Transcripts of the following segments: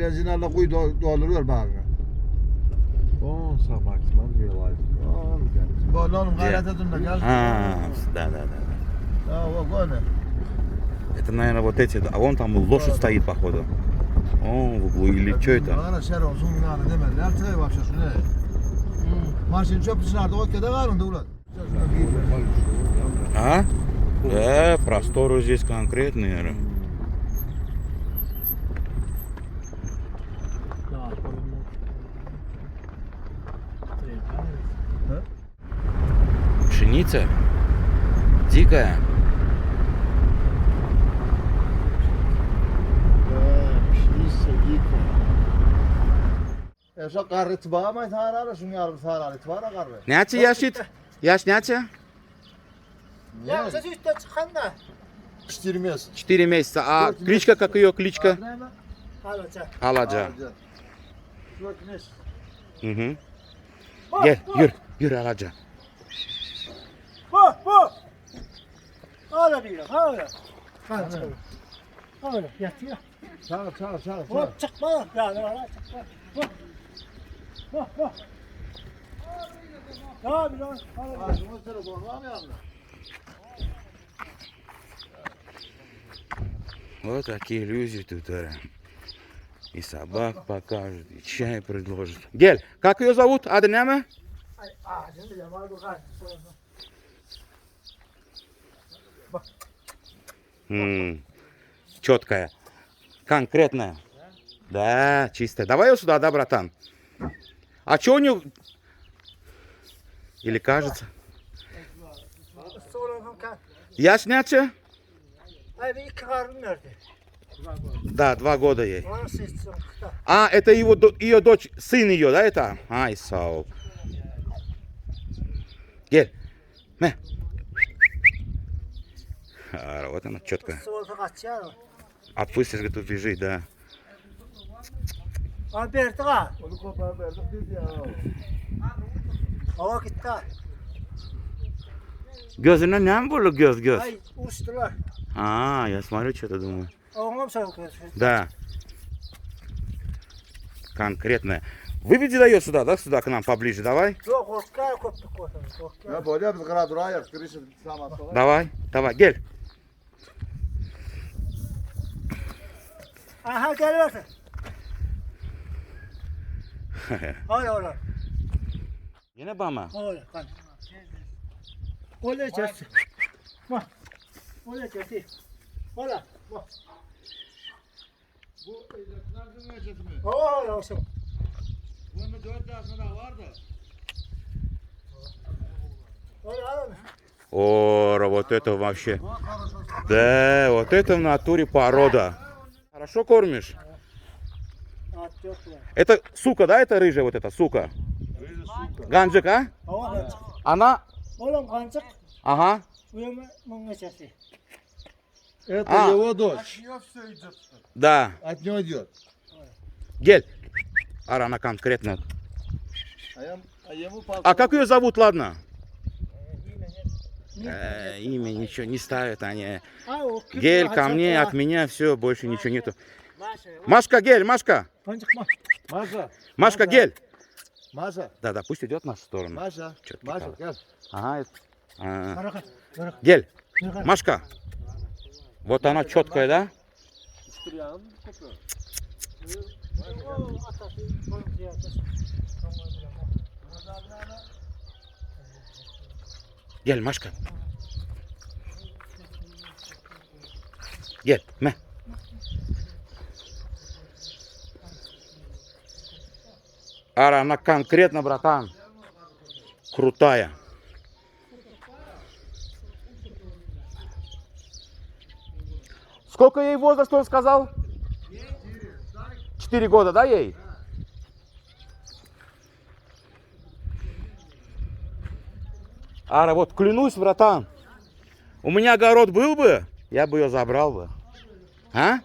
benzinlerle kuyu dolduruyor bana. 10 maksimum real life. Böyle oğlum gayret edin de gel. Да. Да, вот он. Это, наверное, вот эти. А вон там лошадь стоит, походу. О, в углу. Или что это? Bana şer olsun yani demedi. Her tıraya başlasın ne? Maşin çöp dışarıda o kede var mı ulan? А? Да, просторы здесь конкретные. Пшеница? Дикая? Pişmişse gitme. Eşe karı tıbağa mı tararı? Şunu yarım tararı tıbağa karı. Няче яшит? Яш няче? Ya sen üstte çıkan da. Piştirmez. 4 месяца. А кличка, как ее кличка? Alaca. Аладжа. 4 месяц. Угу. Gel, yürü Aladja. Bu. Öyle bir öyle. Öyle yatıyor. Çağır. Hop çıkma. Yani öyle çıkma. Bu. Ya bir lan. Ağzımın telefonu var mı yanında? Вот такие люди тут. И собак покажут, и чай предложат. Гель, как ее зовут? Адняма? Четкая. Конкретная. Да, чистая. Давай ее сюда, да, братан? А что у нее? Или кажется? Ясняча? Ay bir iki karnım nerede? Да, 2 года ей. Onu seçtim. А, это ее дочь, сын ее, да, это? Ай, сау. Гель. На. Вот она, четко. Soğudu kaçıyor. Отпустишь, говорит, убежит, да. Abi verdik ha. Onu kopar verdik biz ya. Hava gitti ha. Gözüne ne было göz? Ay uçtular. А, я смотрю, что-то думаю. Oğlum soğuk gözü. Да. Конкретная. Выведи ее сюда, да, сюда к нам поближе, давай. Yok korkar koptuk ortadan. Korkar. Ya böyle biz kıra duraya kırışı samat sonra. Давай, гель. Aha geliyorsun. Öyle. Yine bama. Öyle kan. Öyle çeksin. Bak. Öyle çeksin. Öyle. Bak. Bu nereden verecek mi? Öyle olsun. Bunun 4 yaşında vardı. Öyle öyle. О, вот это вообще. Да, вот это в натуре порода. Хорошо кормишь? At yoklar. Это сука, да, это рыжая вот эта сука? Ганджик, а? Hava kancık. Она? Oğlum kancık. Ага. Uyumu mınga çeksin. Это А. его дочь. Да. От него идет. Гель. Ара, она конкретно. А ему папа. А как ее зовут, ладно? Имя ничего не ставят они. Гель ко мне, от меня, все, больше ничего нету. Машка, Гель, Машка. Kancık mı? Маша. Машка, Гель. Маша. Да, пусть идет в нашу сторону. Маша. Чё-то Маша, пикало. gel. Ага. Bırakın. Bırakın. Гель, Bırakın. Машка. Вот она четкая, да? Gel Машка. Gel, me. Ара, она конкретно, братан, крутая. Сколько ей возраст, он сказал? 4 года, да, ей? Ара, вот клянусь, братан, у меня огород был бы, я бы ее забрал бы. А?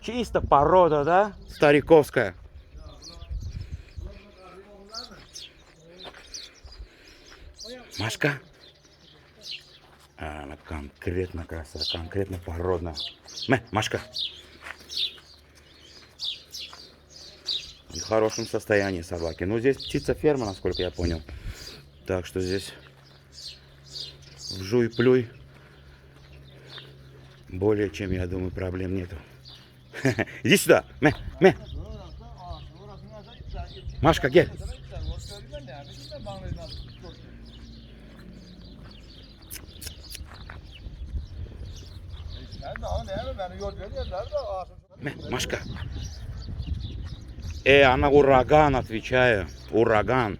Чисто порода, да? Стариковская. Машка. Она конкретно красавица, конкретно породная. Машка. В хорошем состоянии собаки. Ну, здесь птица-ферма, насколько я понял. Так что здесь вжуй-плюй. Более чем, я думаю, проблем нету. Иди сюда. Машка, gel. Машка. Она ураган, отвечаю. Ураган.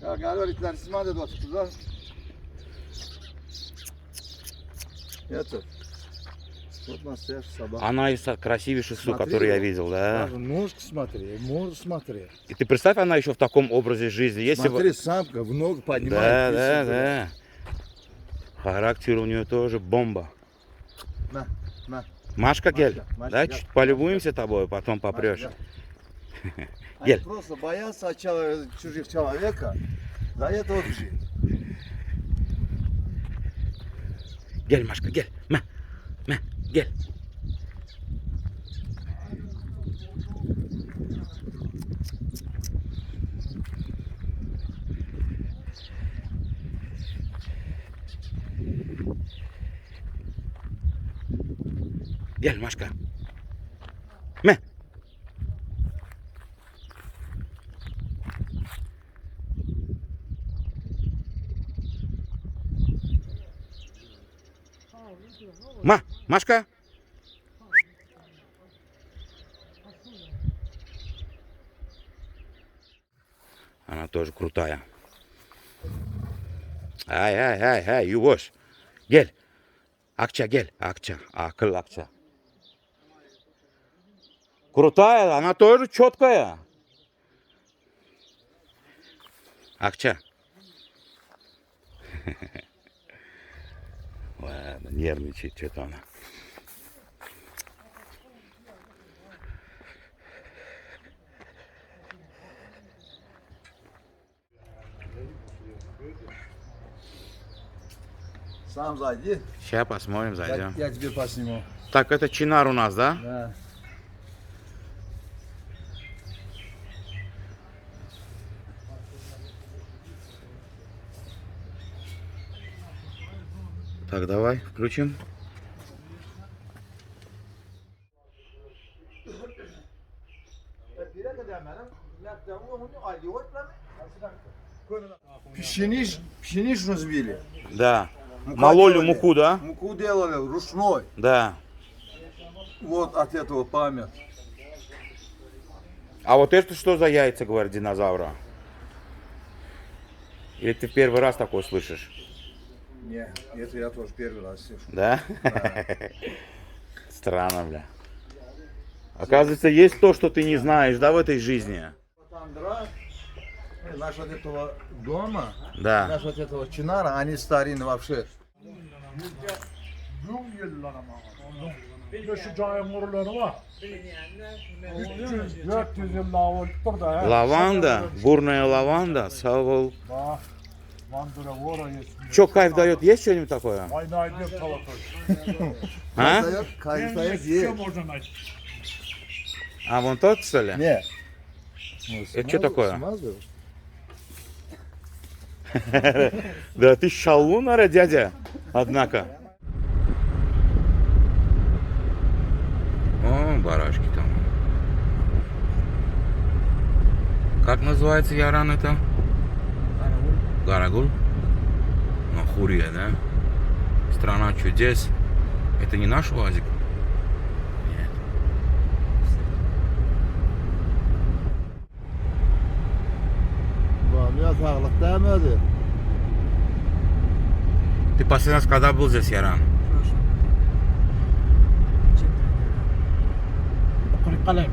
Ya galiba itler ismail dedi oturttular. Yatır. Вот настоящая собака. Она из красивейших сук, Смотри, которые я вот. видел, да. Даже ножки смотри, морду смотри. И ты представь, она еще в таком образе жизни. Если Смотри, самка в ногу Да, поднимает. да, висит, да. Характер у нее тоже бомба. На, на. Машка, гель. Машка, Да, да. чуть полюбуемся тобой, потом попрешь. Они Гель. просто боятся от чужих человека. За это вот жизнь. Гель, Машка, гель. Гель. Gel Машка. Meh. Машка. Она тоже крутая. Ай, Югош. Гель. Акча, гель. Акча. Акыл, акча. Крутая, она тоже четкая. Акча. Ладно, нервничает что-то она. Сам зайди. Сейчас посмотрим, зайдем. Я тебе посниму. Так, это чинар у нас, да? Да. Так, давай, включим. Пшенич разбили. Да. Мука Мололи делали. муку, да? Муку делали ручной. Да. Вот от этого память. А вот это что за яйца, говорит, динозавра? Или ты первый раз такое слышишь? Не, это я тоже первый раз слышу. Да? Странно, бля. Оказывается, есть то, что ты не знаешь, да, в этой жизни? Наш от этого дома, Да. наш от этого чинара, они старинные вообще. Şu cayamurları var. 300-400 yıl lavulttur da. Лаванда, горная лаванда, савол. Bak, mandıra oraya. Че, кайф дает? Есть что-нибудь такое? Aynı ayda salata. А? Кайф Чем можно найти? А вон тот, что ли? Не. Это что такое? Смазываю. Да ты шалунара, дядя. Однако. О, барашки там. Как называется Яран это? Гарагул. Нахурия, да? Страна чудес. Это не наш УАЗик? Нет. Biraz sağlık demedi. Ты последний раз когда был здесь, Яран? Кыркалем.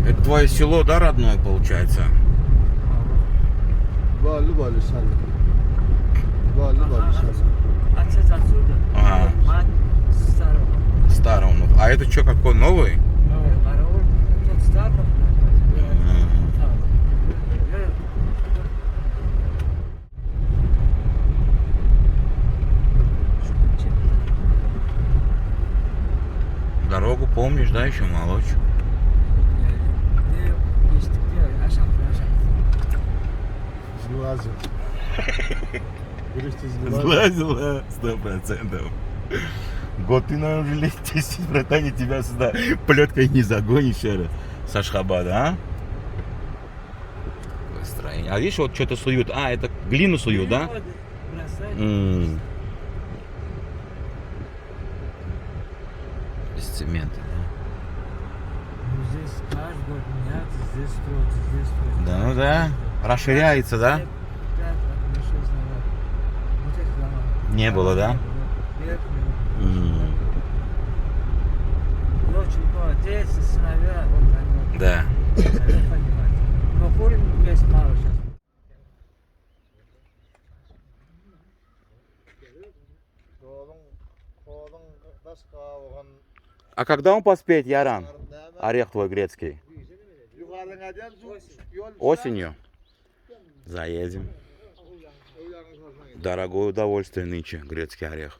Это твое село, да, родное, получается? Ballı ballı sallı. Ballı ballı sallı. Аксес отсюда. Ага, Мать старого. старый он. А это что, какой новый? Караул. Тот старый. Дорога Дорогу помнишь, да, еще молочь? Ne geçtik diyor. Aşağı aşağı. Сглазил. Говоришь, ты сглазил. Сглазила 100%. Год ты, наверное, уже лет 10 в Ротане, тебя сюда плеткой не загонишь еще раз. С Ашхабада, а? Строение. А видишь, вот что-то суют. А, это глину суют, да? М. Без цемента, да? Здесь каждый год меняется, здесь строится, здесь строится. Да, ну да. Расширяется, да? 5-6 назад. Вот эти дома. Не было, да? М. Ночью было дети, сыновья, вот они вот. Да. Понимаете. Но курим есть мало сейчас. А когда он поспеет, Яран? Орех твой грецкий. Осенью. Заедем. Дорогое удовольствие нынче, грецкий орех.